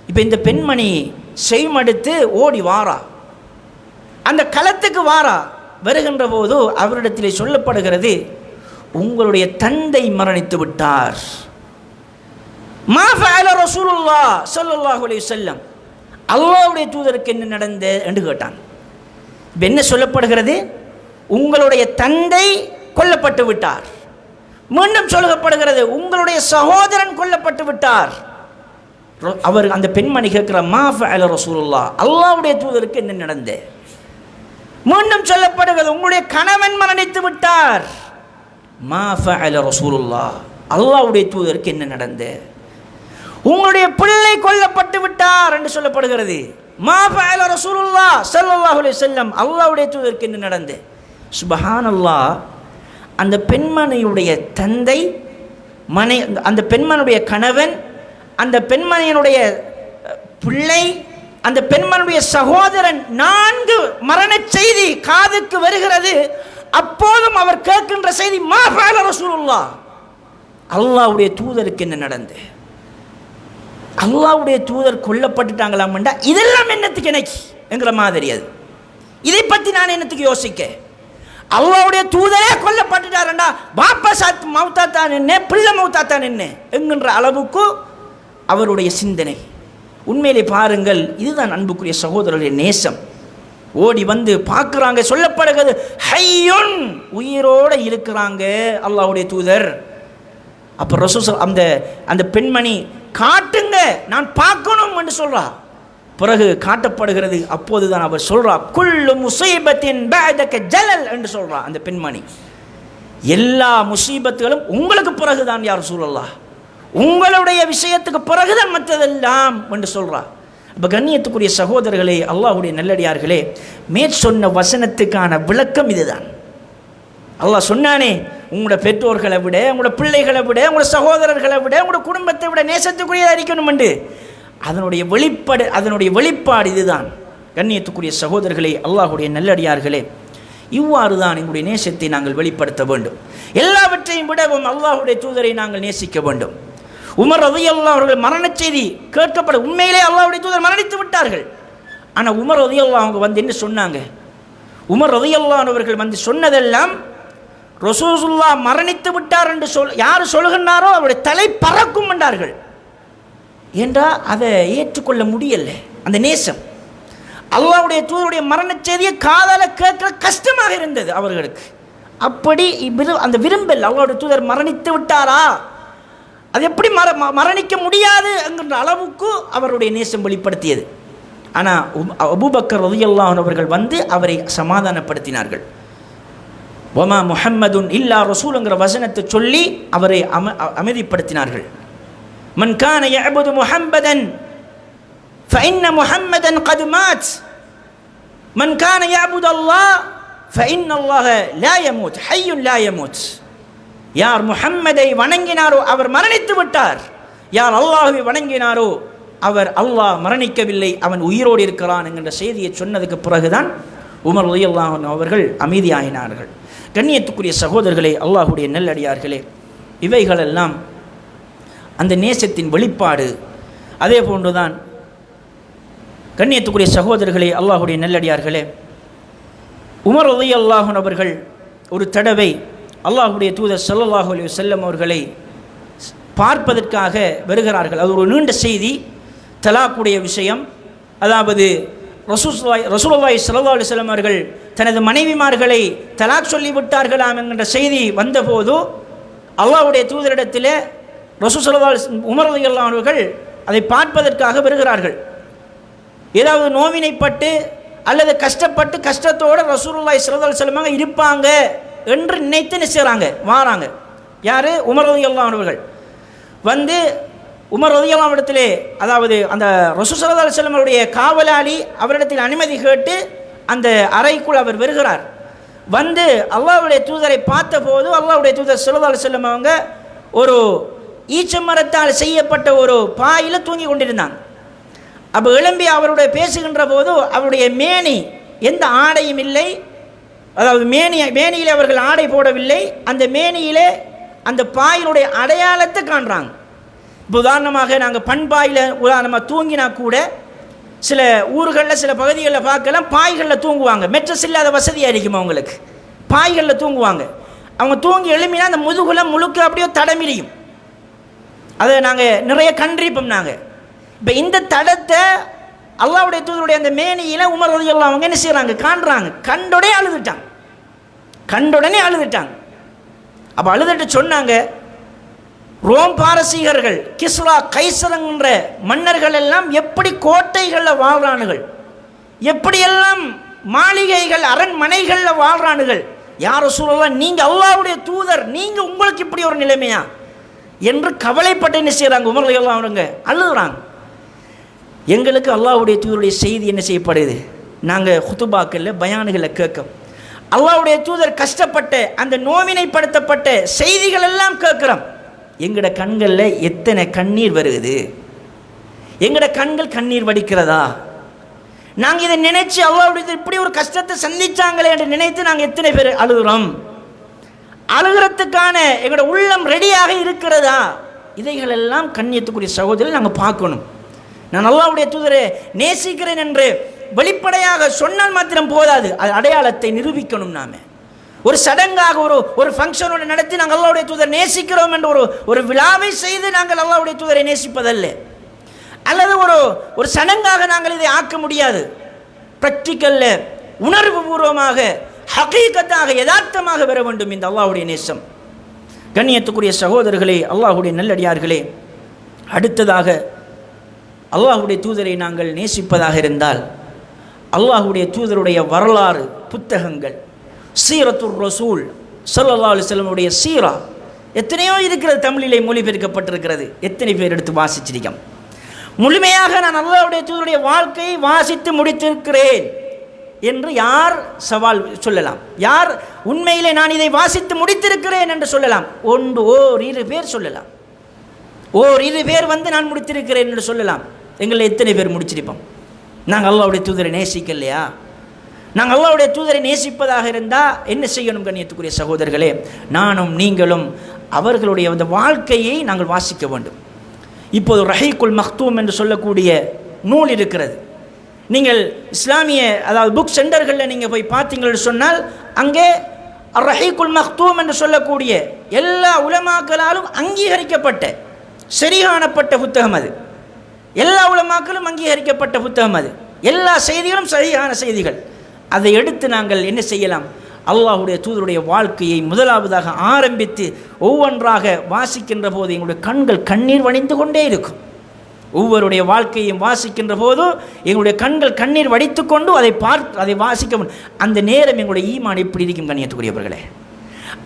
இப்போ இந்த பெண்மணி செய்மடுத்து ஓடி வாரா, அந்த களத்துக்கு வாரா. வருகின்ற போது அவரிடத்திலே சொல்லப்படுகிறது, உங்களுடைய தந்தை மரணித்து விட்டார். மா ஃபஅல ரசூலுல்லாஹ் ஸல்லல்லாஹு அலைஹி வஸல்லம், அல்லாஹ்வுடைய தூதருக்கு என்ன நடந்தது என்று கேட்டான். என்ன சொல்லப்படுகிறது? உங்களுடைய தந்தை கொல்லப்பட்டு விட்டார். மீண்டும் சொல்லப்படுகிறது, உங்களுடைய சகோதரன் கொல்லப்பட்டு விட்டார். அவர் அந்த பெண்மணி கேட்கிற, மா ஃபஅல ரசூலுல்லாஹ், அல்லாஹ்வுடைய தூதருக்கு என்ன நடந்தது? மீண்டும் சொல்லப்படுகிறது, உங்களுடைய கணவன் மரணித்து விட்டார். மா ஃபஅல ரசூலுல்லாஹ், அல்லாஹ்வுடைய தூதருக்கு என்ன நடந்தது? உங்களுடைய பிள்ளை கொல்லப்பட்டு விட்டார் என்று சொல்லப்படுகிறது. மா ஃபஅல ரசூலுல்லாஹ் ஸல்லல்லாஹு அலைஹி வஸல்லம், அல்லாஹ்வுடைய தூதருக்கு என்ன நடந்தது? சுப்ஹானல்லாஹ். அந்த பெண்மணியுடைய தந்தை, அந்த பெண்மணியுடைய கணவன், அந்த பெண்மணியினுடைய பிள்ளை, அந்த பெண்மணியுடைய சகோதரன், 4 மரண செய்தி காதுக்கு வருகிறது. அப்போதும் அவர் கேட்கின்ற செய்தி, மா ஃபஅல ரசூலுல்லாஹ், அல்லாஹ்வுடைய தூதருக்கு என்ன நடந்தது? அல்லாஹ்வுடைய தூதர் கொல்லப்பட்டுட்டாங்களாம்டா, இதெல்லாம் என்னத்துக்கு எனக்கு என்கிற மாதிரி. அது இதை பற்றி நான் என்னத்துக்கு யோசிக்க? அல்லாஹ்வுடைய தூதரே கொல்லப்பட்டுட்டாருண்டா, பாப்பா சாத் மௌத்தாத்தான் என்ன, பிள்ளை மௌத்தாத்தான் என்ன என்கின்ற அளவுக்கு அவருடைய சிந்தனை. உண்மையிலே பாருங்கள், இதுதான் அன்புக்குரிய சகோதரருடைய நேசம். ஓடி வந்து பார்க்குறாங்க, சொல்லப்படுகிறது ஹையுன், உயிரோடு இருக்கிறாங்க அல்லாஹ்வுடைய தூதர். அப்போ ரசூல் அந்த பெண்மணி, காட்டுங்க, நான் பார்க்கணும் என்று சொல்றா. பிறகு காட்டப்படுகிறது. அப்போதுதான் அவர் சொல்றா, குல்லு முஸீபத்தின் பஅதக ஜலல் என்று சொல்றா. அந்த பெண்மணி, எல்லா முசீபத்துகளும் உங்களுக்கு பிறகுதான் யா ரசூலல்லாஹ், உங்களுடைய விஷயத்துக்கு பிறகுதான் மற்றதெல்லாம் என்று சொல்றா. இப்போ கண்ணியத்துக்குரிய சகோதரர்களே, அல்லாஹ்வுடைய நல்லடியார்களே, மேற்சொன்ன வசனத்துக்கான விளக்கம் இதுதான். அல்லாஹ் சொன்னானே, உங்களோட பெற்றோர்களை விட, உங்களோட பிள்ளைகளை விட, உங்களோட சகோதரர்களை விட, உங்களோட குடும்பத்தை விட நேசத்துக்குரியதாக இருக்கணும் என்று. அதனுடைய வெளிப்பாடு இதுதான். கண்ணியத்துக்குரிய சகோதரர்களே, அல்லாஹ்வுடைய நல்லடியார்களே, இவ்வாறு தான் எங்களுடைய நேசத்தை நாங்கள் வெளிப்படுத்த வேண்டும். எல்லாவற்றையும் விடவும் அல்லாஹ்வுடைய தூதரை நாங்கள் நேசிக்க வேண்டும். உமர் ரலியல்லாஹு அவர்கள் மரண செய்தி கேட்கப்பட, உண்மையிலே அல்லாஹ்வுடைய தூதர் மரணித்து விட்டார்கள். ஆனால் உமர் ரலியல்லாஹு அவங்க வந்து என்ன சொன்னாங்க? உமர் ரலியல்லாஹு அவர்கள் வந்து சொன்னதெல்லாம், ரசூலுல்லாஹ் மரணித்து விட்டார் என்று யார் சொல்லுகின்றாரோ அவருடைய தலை பறக்கும் என்றார்கள். என்றால் அதை ஏற்றுக்கொள்ள முடியல. அந்த நேசம், அல்லாஹ்வுடைய தூதருடைய மரண செய்தியை காதால கேட்க கஷ்டமாக இருந்தது அவர்களுக்கு. அப்படி அந்த விரும்பல் அல்லாஹ்வுடைய தூதர் மரணித்து விட்டாரா, அது எப்படி மரணிக்க முடியாது என்கின்ற அளவுக்கு அவருடைய நேசம் வெளிப்படுத்தியது. ஆனால் அபூபக்கர் ரலியல்லாஹு அன்ஹு அவர்கள் வந்து அவரை சமாதானப்படுத்தினார்கள். வமா முஹம்மதுன் இல்லா ரசூலுங்கிற வசனத்தை சொல்லி அவரை அமைதிப்படுத்தினார்கள். மன் கான யஅபுது முஹம்மதன் ஃபஇன்ன முஹம்மதன் கத் மாத் மன் கான யஅபுது அல்லாஹ் ஃபஇன்ன அல்லாஹ லா யமூத் ஹய்யுன் லா யமூத். யார் முஹம்மதை வணங்கினாரோ அவர் மரணித்து விட்டார், யார் அல்லாஹ்வை வணங்கினாரோ அல்லாஹ் மரணிக்கவில்லை, அவன் உயிரோடு இருக்கிறான் என்கிற செய்தியை சொன்னதுக்கு பிறகுதான் உமர் ரலியல்லாஹு அன்ஹு அவர்கள் அமைதியாகினார்கள். கண்ணியத்துக்குரிய சகோதரர்களே, அல்லாஹ்வுடைய நல்லடியார்களே, இவைகளெல்லாம் அந்த நேசத்தின் வெளிப்பாடு. அதே போன்றுதான் கண்ணியத்துக்குரிய சகோதரர்களே, அல்லாஹ்வுடைய நல்லடியார்களே, உமர் ரலியல்லாஹு அன்ஹு அவர்கள் ஒரு தடவை அல்லாஹ்வுடைய தூதர் ஸல்லல்லாஹு அலைஹி வஸல்லம் அவர்களை பார்ப்பதற்காக வருகிறார்கள். அது ஒரு நீண்ட செய்தி, தலாக்குடைய விஷயம். அதாவது ரசூலுல்லாஹி ஸல்லல்லாஹு அலைஹி வஸல்லம் அவர்கள் தனது மனைவிமார்களை தலாக் சொல்லிவிட்டார்களாம் என்கின்ற செய்தி வந்தபோது அல்லாஹ்வுடைய தூதரிடத்தில் ரசூல் ஸல்லல்லாஹு அலைஹி வஸல்லம் உமர் ரலியல்லாஹு அன்ஹு அவர்கள் அதை பார்ப்பதற்காக வருகிறார்கள். ஏதாவது நோவினைப்பட்டு அல்லது கஷ்டப்பட்டு கஷ்டத்தோடு ரசூலுல்லாஹி ஸல்லல்லாஹு அலைஹி வஸல்லம் இருப்பாங்க என்று நினைத்து நினைச்சாங்க வாராங்க. யார்? உமர் ரலியல்லாஹு அன்ஹு அவர்கள் வந்து உமர் ரலியல்லாஹு அன்ஹு இடத்திலே, அதாவது அந்த ரசூல் ஸல்லல்லாஹு அலைஹி வஸல்லம் அவருடைய காவலாளி அவரிடத்தில் அனுமதி கேட்டு அந்த அறைக்குள் அவர் வருகிறார். வந்து அல்லாஹ்வுடைய தூதரை பார்த்தபோது அல்லாஹ்வுடைய தூதர் ஸல்லல்லாஹு அலைஹி வஸல்லம் அவங்க ஒரு ஈச்சமரத்தால் செய்யப்பட்ட ஒரு பாயில் தூங்கி கொண்டிருந்தாங்க. அப்போ எழும்பி அவருடைய பேசுகின்ற போது அவருடைய மேனி எந்த ஆடையும் இல்லை, அதாவது மேனியிலே அவர்கள் ஆடை போடவில்லை, அந்த மேனியிலே அந்த பாயினுடைய அடையாளத்தை காண்றாங்க. இப்போ உதாரணமாக நாங்கள் பண்பாயில் உதாரணமாக தூங்கினா கூட சில ஊர்களில் சில பகுதிகளில் பார்க்கலாம், பாய்களில் தூங்குவாங்க. மெட்ரஸ் இல்லாத வசதியாக இருக்குமா அவங்களுக்கு, பாய்களில் தூங்குவாங்க. அவங்க தூங்கி எழுப்பினா அந்த முதுகுலம் முழுக்க அப்படியே தடமிரியும். அதை நாங்கள் நிறைய கண்டிருப்போம். நாங்கள் இப்போ இந்த தடத்தை அல்லாஹ்வுடைய தூதருடைய அந்த மேனியில் உமர் ரலியல்லாஹு அவங்க என்ன செய்கிறாங்க, காண்றாங்க. கண்டோடனே அழுதுட்டாங்க. அப்போ அழுதுட்டு சொன்னாங்க, ரோம் பாரசீகர்கள் கிஸ்ரா கைசரங்கிற மன்னர்கள் எல்லாம் எப்படி கோட்டைகளில் வாழ்றானுகள், எப்படியெல்லாம் மாளிகைகள் அரண்மனைகளில் வாழ்றானுகள், யார் ரசூலுல்லாஹ் நீங்கள் அல்லாஹ்வுடைய தூதர், நீங்கள் உங்களுக்கு இப்படி ஒரு நிலைமையா என்று கவலைப்பட்டு என்ன செய்கிறாங்க, உமர் ரலியல்லாஹு அவங்க அழுகுறாங்க. எங்களுக்கு அல்லாஹ்வுடைய தூதருடைய செய்தி என்ன செய்யப்படுது, நாங்கள் குத்துபாக்களில் பயானுகளை கேட்கும். அல்லாஹ்வுடைய தூதர் கஷ்டப்பட்ட அந்த நோவினைப்படுத்தப்பட்ட செய்திகள் எல்லாம் கேட்குறோம். எங்களோட கண்களில் எத்தனை கண்ணீர் வருது, எங்களோட கண்கள் கண்ணீர் வடிக்கிறதா? நாங்கள் இதை நினைச்சு அல்லாஹ்வுடைய இப்படி ஒரு கஷ்டத்தை சந்திச்சாங்களே என்று நினைத்து நாங்கள் எத்தனை பேர் அழுகிறோம்? அழுகிறதுக்கான எங்களோட உள்ளம் ரெடியாக இருக்கிறதா? இதைகளெல்லாம் கண்ணியத்துக்குரிய சகோதரர்கள் நாங்கள் பார்க்கணும். நான் அல்லாஹ்வுடைய தூதரை நேசிக்கிறேன் என்று வெளிப்படையாக சொன்னால் மாத்திரம் போதாது, அது அடையாளத்தை நிரூபிக்கணும். நாம ஒரு சடங்காக ஒரு ஃபங்க்ஷனோட நடத்தி நாங்கள் அல்லாஹ்வுடைய தூதரை நேசிக்கிறோம் என்ற ஒரு விழாவை செய்து நாங்கள் அல்லாஹ்வுடைய தூதரை நேசிப்பதல்ல, அல்லது ஒரு சடங்காக நாங்கள் இதை ஆக்க முடியாது. பிராக்டிக்கல்ல உணர்வு பூர்வமாக ஹகீகத்தாக யதார்த்தமாக வர வேண்டும் இந்த அல்லாஹ்வுடைய நேசம். கண்ணியத்துக்குரிய சகோதரர்களே, அல்லாஹ்வுடைய நல்லடியார்களே, அடுத்ததாக அல்லாஹ்வுடைய தூதரை நாங்கள் நேசிப்பதாக இருந்தால் அல்லாஹ்வுடைய தூதருடைய வரலாறு புத்தகங்கள், சீரத்துர் ரசூல் ஸல்லல்லாஹு அலைஹி வஸல்லம் உடைய சீரா எத்தனையோ இருக்கிறது, தமிழிலே மொழிபெயர்க்கப்பட்டிருக்கிறது. எத்தனை பேர் எடுத்து வாசிச்சிருக்கோம்? முழுமையாக நான் அல்லாஹ்வுடைய தூதருடைய வாழ்க்கையை வாசித்து முடித்திருக்கிறேன் என்று யார் சவால் சொல்லலாம்? யார் உண்மையிலே நான் இதை வாசித்து முடித்திருக்கிறேன் என்று சொல்லலாம்? ஓரிரு பேர் சொல்லலாம். ஓரிரு பேர் வந்து நான் முடித்திருக்கிறேன் என்று சொல்லலாம். எங்களை எத்தனை பேர் முடிச்சிருப்போம்? நாங்கள் அல்லாஹ்வுடைய தூதரை நேசிக்கலையா? நாங்கள் அல்லாஹ்வுடைய தூதரை நேசிப்பதாக இருந்தால் என்ன செய்யணும்? கண்ணியத்துக்குரிய சகோதரர்களே, நானும் நீங்களும் அவர்களுடைய அந்த வாழ்க்கையை நாங்கள் வாசிக்க வேண்டும். இப்போது ரஹீக்குல் மக்தூம் என்று சொல்லக்கூடிய நூல் இருக்கிறது. நீங்கள் இஸ்லாமிய அதாவது புக் சென்டர்களில் நீங்கள் போய் பார்த்தீங்கன்னு சொன்னால் அங்கே ரஹீக்குல் மக்தூம் என்று சொல்லக்கூடிய எல்லா உலமாக்களாலும் அங்கீகரிக்கப்பட்ட சரிகாணப்பட்ட புத்தகம் அது. எல்லா உலமாக்களும் அங்கீகரிக்கப்பட்ட புத்தகம் அது. எல்லா செய்திகளும் சரியான செய்திகள். அதை எடுத்து நாங்கள் என்ன செய்யலாம்? அல்லாஹ்வுடைய தூதருடைய வாழ்க்கையை முதலாவதாக ஆரம்பித்து ஒவ்வொன்றாக வாசிக்கின்ற போது எங்களுடைய கண்கள் கண்ணீர் வடிந்து கொண்டே இருக்கும். ஒவ்வொருடைய வாழ்க்கையும் வாசிக்கின்ற போது எங்களுடைய கண்கள் கண்ணீர் வடித்து கொண்டு அதை வாசிக்க அந்த நேரம் எங்களுடைய ஈமான் எப்படி இருக்கும் கண்ணியத்துக்குரியவர்களே.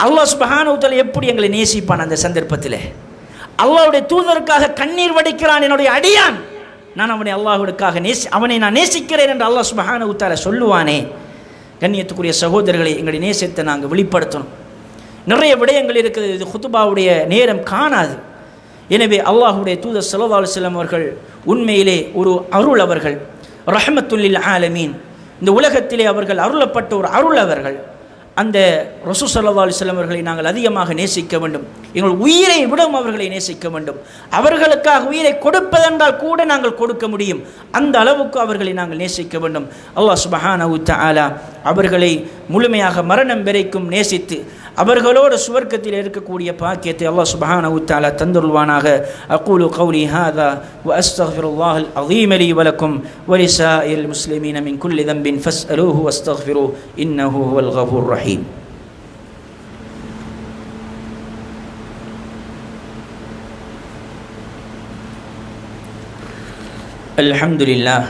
அல்லாஹ் சுப்ஹானஹு வ தஆலா எப்படி எங்களை நேசிப்பான் அந்த சந்தர்ப்பத்தில். அல்லாஹ்வுடைய தூதருக்காக கண்ணீர் வடிக்கிறான் என்னுடைய அடியான், நான் அவனை அல்லாஹ்வுக்காக அவனை நான் நேசிக்கிறேன் என்று அல்லாஹ் சுப்ஹானஹு வ தஆலா சொல்லுவானே. கண்ணியத்துக்குரிய சகோதரர்களை, எங்களுடைய நேசத்தை நாங்கள் வெளிப்படுத்தணும். நிறைய விடயங்கள் இருக்குது, இது குத்துபாவுடைய நேரம் காணாது. எனவே அல்லாஹ்வுடைய தூதர் ஸல்லல்லாஹு அலைஹி வஸல்லம் அவர்கள் உண்மையிலே ஒரு அருள், அவர்கள் ரஹ்மத்துல் லில் ஆலமீன், இந்த உலகத்திலே அவர்கள் அருளப்பட்ட ஒரு அருள். அவர்கள் அந்த ரசூல் ஸல்லல்லாஹு அலைஹி வஸல்லம் அவர்களை நாங்கள் அதிகமாக நேசிக்க வேண்டும். எங்கள் உயிரை விடவும் அவர்களை நேசிக்க வேண்டும். அவர்களுக்காக உயிரை கொடுப்பதென்றால் கூட நாங்கள் கொடுக்க முடியும், அந்த அளவுக்கு அவர்களை நாங்கள் நேசிக்க வேண்டும். அல்லாஹ் சுப்ஹானஹு வ தஆலா அவர்களை முழுமையாக மரணம் வரைக்கும் நேசித்து அவர்களோடு சுவர்க்கத்தில் இருக்கக்கூடிய பாக்கியத்தை அல்லாஹ் சுப்ஹானஹு வ தஆலா தந்துருவானாக. அகூலு கௌலி ஹாதா வ அஸ்தக்ஃபிருல்லாஹல் அஸீம் லி வ லக்கும் வ லிஸாஇல் முஸ்லிமீன மின் குல்லி தம்பின் ஃபஸ்அலூஹு வஸ்தக்ஃபிரு இன்னஹு ஹுவல் கஃபூர் ரஹீம். அல்ஹம்துலில்லாஹ்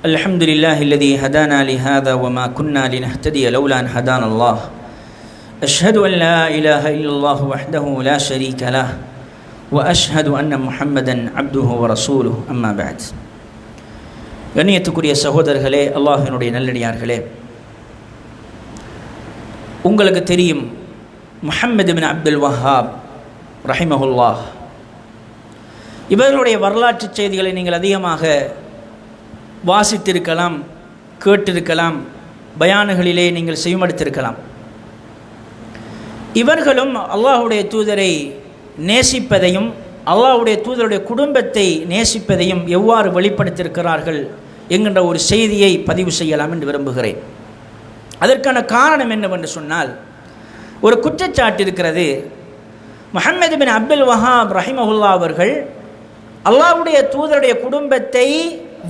அல்ஹம்துலில்லாஹி அல்லதீ ஹதானா லிஹாதா வ மா குன்னா லினஹ்ததிய லௌலா அன் ஹதானல்லாஹ். أشهد أن لا إله إلا الله وحده لا شريك له وأشهد أن محمدا عبده ورسوله أما بعد. கண்ணியத்துக்குரிய சகோதரர்களே, அல்லாஹ்வினுடைய நல்லடியார்களே, உங்களுக்கு தெரியும் முஹம்மது பின் அப்துல் வஹாப் ரஹிமஹுல்லாஹ், இவர்களுடைய வரலாற்று செய்திகளை நீங்கள் அதிகமாக வாசித்திருக்கலாம், கேட்டிருக்கலாம், பயானுகளிலே நீங்கள் செவிமடுத்திருக்கலாம். இவர்களும் அல்லாஹ்வுடைய தூதரை நேசிப்பதையும் அல்லாஹ்வுடைய தூதருடைய குடும்பத்தை நேசிப்பதையும் எவ்வாறு வெளிப்படுத்தியிருக்கிறார்கள் என்கின்ற ஒரு செய்தியை பதிவு செய்யலாம் என்று விரும்புகிறேன். அதற்கான காரணம் என்னவென்று சொன்னால், ஒரு குற்றச்சாட்டு இருக்கிறது. முஹம்மது பின் அப்துல் வஹாப் ரஹிமஹுல்லா அவர்கள் அல்லாஹ்வுடைய தூதருடைய குடும்பத்தை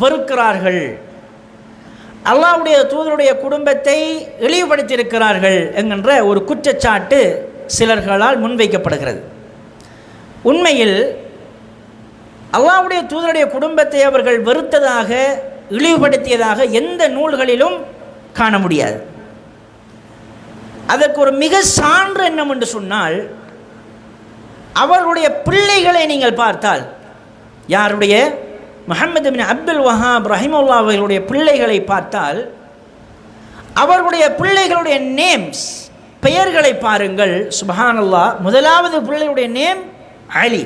வெறுக்கிறார்கள், அல்லாஹ்வுடைய தூதருடைய குடும்பத்தை இழிவுபடுத்தியிருக்கிறார்கள் என்கின்ற ஒரு குற்றச்சாட்டு சிலர்களால் முன்வைக்கப்படுகிறது. உண்மையில் அல்லாஹ்வுடைய தூதருடைய குடும்பத்தை அவர்கள் வெறுத்ததாக, இழிவுபடுத்தியதாக எந்த நூல்களிலும் காண முடியாது. அதற்கு ஒரு மிக சான்று என்னவென்று சொன்னால், அவர்களுடைய பிள்ளைகளை நீங்கள் பார்த்தால், யாருடைய முஹம்மது பின் அப்துல் வஹாப் ரஹிமஹுல்லாஹ் அவர்களுடைய பிள்ளைகளை பார்த்தால், அவர்களுடைய பிள்ளைகளுடைய நேம்ஸ், பெயர்களை பாருங்கள். சுப்ஹானல்லாஹ், முதலாவது பிள்ளையுடைய நேம் அலி,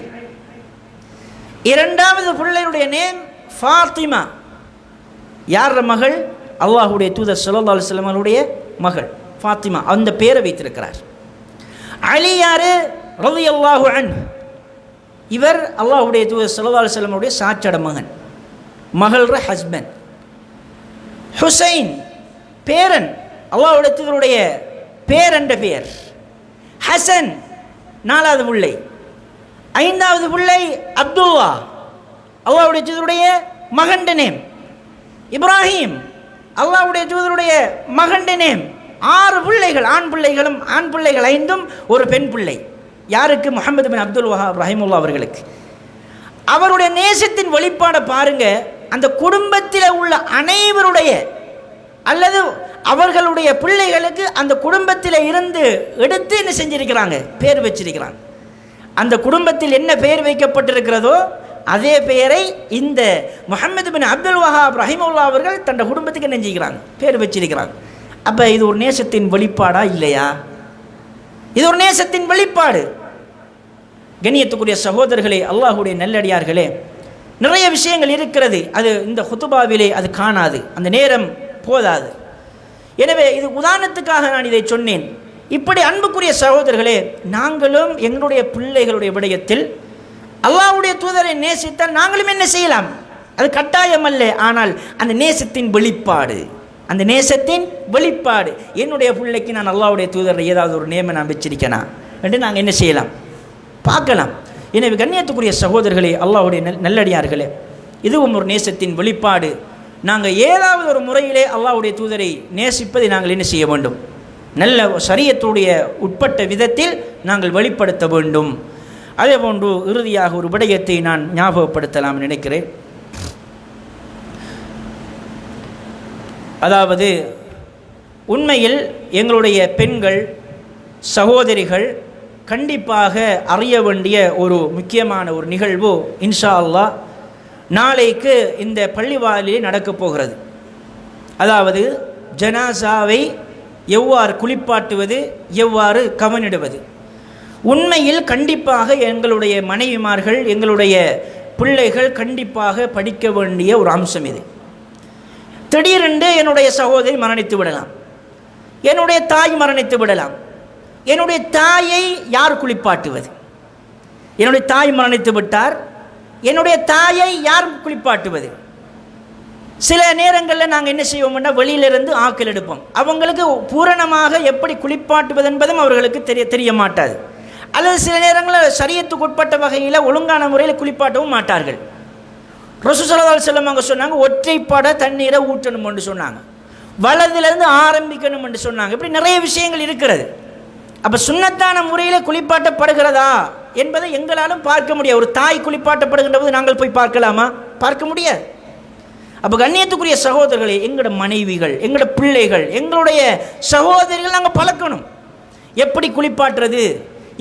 இரண்டாவது பிள்ளையுடைய நேம் ஃபாத்திமா. யார் மகள்? அல்லாஹ்வுடைய தூதர் ஸல்லல்லாஹு அலைஹி வஸல்லம் அவருடைய மகள் ஃபாத்திமா, அந்த பேரை வைத்திருக்கிறார். அலி யாரு? ரலியல்லாஹு அன்ஹு. இவர் அல்லாஹ்வுடைய தூதர் ஸல்லல்லாஹு அலைஹி வஸல்லம் உடைய சாட்சட மகள்ற ஹஸ்பண்ட். ஹுசைன் பேரன், அல்லாஹ்வுடைய தூதருடைய பேரண்ட பேர். ஹசன் நாலாவது பிள்ளை. ஐந்தாவது பிள்ளை அப்துல்லா, அல்லாஹ்வுடைய தூதருடைய மகண்ட நேம். இப்ராஹிம், அல்லாஹ்வுடைய தூதருடைய மகண்ட நேம். 6 பிள்ளைகள், ஆண் பிள்ளைகளும், ஆண் பிள்ளைகள் 5, ஒரு பெண் பிள்ளை. யாருக்கு? முஹம்மது பின் அப்துல் வஹாப் ரஹிமஹுல்லாஹ் அவர்களுக்கு. அவருடைய நேசத்தின் வெளிப்பாடை பாருங்க. அந்த குடும்பத்தில் உள்ள அனைவருடைய அல்லது அவர்களுடைய பிள்ளைகளுக்கு அந்த குடும்பத்தில் இருந்து எடுத்து என்ன செஞ்சிருக்கிறாங்க? பேர் வச்சிருக்கிறாங்க. அந்த குடும்பத்தில் என்ன பெயர் வைக்கப்பட்டிருக்கிறதோ அதே பெயரை இந்த முஹம்மது பின் அப்துல் வஹாப் ரஹிமஹுல்லாஹ் அவர்கள் தன் குடும்பத்துக்கு என்ன செஞ்சுக்கிறாங்க? பேர் வச்சிருக்கிறாங்க. அப்போ இது ஒரு நேசத்தின் வெளிப்பாடா இல்லையா? இது ஒரு நேசத்தின் வெளிப்பாடு. கண்ணியத்துக்குரிய சகோதரர்களே, அல்லாஹ்வுடைய நல்லடியார்களே, நிறைய விஷயங்கள் இருக்கிறது. அது இந்த குத்துபாவிலே அது காணாது, அந்த நேரம் போதாது. எனவே இது உதாரணத்துக்காக நான் இதை சொன்னேன். இப்படி அன்புக்குரிய சகோதரர்களே, நாங்களும் எங்களுடைய பிள்ளைகளுடைய விடயத்தில் அல்லாஹ்வுடைய தூதரை நேசித்தால் நாங்களும் என்ன செய்யலாம்? அது கட்டாயம் அல்ல, ஆனால் அந்த நேசத்தின் வெளிப்பாடு, அந்த நேசத்தின் வெளிப்பாடு. என்னுடைய பிள்ளைக்கு நான் அல்லாஹ்வுடைய தூதரை ஏதாவது ஒரு நேமை நான் வச்சிருக்கேனா என்று நாங்கள் என்ன செய்யலாம்? பார்க்கலாம். எனவே கண்ணியத்துக்குரிய சகோதரர்களே, அல்லாஹ்வுடைய நல்லடியார்களே, இதுவும் ஒரு நேசத்தின் வெளிப்பாடு. நாங்கள் ஏதாவது ஒரு முறையிலே அல்லாஹ்வுடைய தூதரை நேசிப்பதை நாங்கள் என்ன செய்ய வேண்டும்? நல்ல ஷரியத்துடைய உட்பட்ட விதத்தில் நாங்கள் வெளிப்படுத்த வேண்டும். அதே போன்று இறுதியாக ஒரு விடயத்தை நான் ஞாபகப்படுத்தலாம் நினைக்கிறேன். அதாவது உண்மையில் எங்களுடைய பெண்கள் சகோதரிகள் கண்டிப்பாக அறிய வேண்டிய ஒரு முக்கியமான ஒரு நிகழ்வு இன்ஷா அல்லாஹ் நாளைக்கு இந்த பள்ளிவாயிலே நடக்கப் போகிறது. அதாவது ஜனாசாவை எவ்வாறு குளிப்பாட்டுவது, எவ்வாறு கவனிடுவது. உண்மையில் கண்டிப்பாக எங்களுடைய மனைவிமார்கள் எங்களுடைய பிள்ளைகள் கண்டிப்பாக படிக்க வேண்டிய ஒரு அம்சம் இது. திடீரென்று என்னுடைய சகோதரி மரணித்து விடலாம், என்னுடைய தாய் மரணித்து விடலாம். என்னுடைய தாயை யார் குளிப்பாட்டுவது? என்னுடைய தாய் மரணித்து விட்டார், என்னுடைய தாயை யார் குளிப்பாட்டுவது? சில நேரங்களில் நாங்கள் என்ன செய்வோம்னா வெளியிலிருந்து ஆக்கள் எடுப்போம். அவங்களுக்கு பூரணமாக எப்படி குளிப்பாட்டுவது என்பதும் அவர்களுக்கு தெரிய மாட்டாது. அல்லது சில நேரங்களில் ஷரியத்துக்கு உட்பட்ட வகையில் ஒழுங்கான முறையில் குளிப்பாட்டவும் மாட்டார்கள். ரசூல் ஸல்லல்லாஹு அலைஹி வஸல்லம் அவங்க சொன்னாங்க, ஒற்றைப்பட தண்ணீரை ஊற்றணும் என்று சொன்னாங்க, வலதிலிருந்து ஆரம்பிக்கணும் என்று சொன்னாங்க. இப்படி நிறைய விஷயங்கள் இருக்கிறது. அப்போ சுன்னத்தான முறையில் குளிப்பாட்டப்படுகிறதா என்பதை எங்களாலும் பார்க்க முடியாது. ஒரு தாய் குளிப்பாட்டப்படுகின்ற போது நாங்கள் போய் பார்க்கலாமா? பார்க்க முடியாது. அப்போ கண்ணியத்துக்குரிய சகோதரர்களே, எங்களோட மனைவிகள், எங்களோட பிள்ளைகள், எங்களுடைய சகோதரிகள் நாங்கள் பழக்கணும். எப்படி குளிப்பாட்டுறது,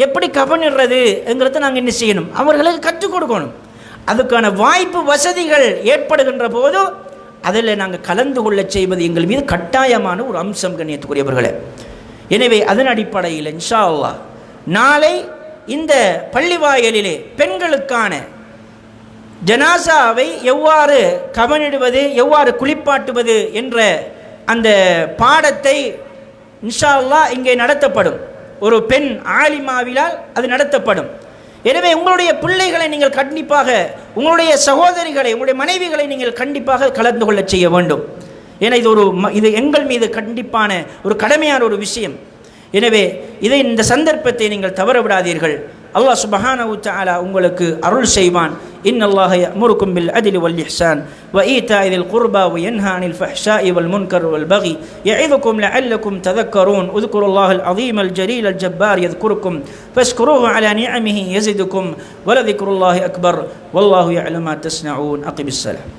எப்படி கவனிடுறது என்கிறத நாங்கள் என்ன செய்யணும்? அவர்களுக்கு கற்றுக் கொடுக்கணும். அதுக்கான வாய்ப்பு வசதிகள் ஏற்படுகின்ற போது அதில் நாங்கள் கலந்து கொள்ள செய்வது எங்கள் மீது கட்டாயமான ஒரு அம்சம் கண்ணியத்துக்குரியவர்களே. எனவே அதன் அடிப்படையில் இன்ஷா அல்லாஹ் நாளை இந்த பள்ளிவாயலிலே பெண்களுக்கான ஜனாசாவை எவ்வாறு கவனிடுவது, எவ்வாறு குளிப்பாட்டுவது என்ற அந்த பாடத்தை இன்ஷா அல்லாஹ் இங்கே நடத்தப்படும். ஒரு பெண் ஆலிமாவிலால் அது நடத்தப்படும். எனவே உங்களுடைய பிள்ளைகளை நீங்கள் கண்டிப்பாக, உங்களுடைய சகோதரிகளை, உங்களுடைய மனைவிகளை நீங்கள் கண்டிப்பாக கலந்து கொள்ள செய்ய வேண்டும். ஏன்னா இது எங்கள் மீது கண்டிப்பான ஒரு கடமையான ஒரு விஷயம். எனவே இந்த சந்தர்ப்பத்தை நீங்கள் தவற விடாதீர்கள். அல்லாஹ் சுப்ஹானஹு வ தஆலா உங்களுக்கு அருள் செய்வான். இன்னல்லாஹ யஅமுருக்கும் பில் அத்லி வல் இஹ்சான் வ ஈதாஇ தில் குர்பா வ யன்ஹா அனில் ஃபஹ்ஷாஇ வல் முன்கர் வல் பகி யஇதுக்கும் லஅல்லக்கும் ததக்கரூன் உذ்குருல்லாஹல் அஸீமல் ஜலீலல் ஜப்பார் யذ்குருக்கும் ஃபஸ்குரூஹு அலா நிஅமிஹி யஸிதுக்கும் வ லذிக்ருல்லாஹி அக்பர் வல்லாஹு யஅலமு மா தஸ்னஊன். அகிமிஸ் ஸலாம்.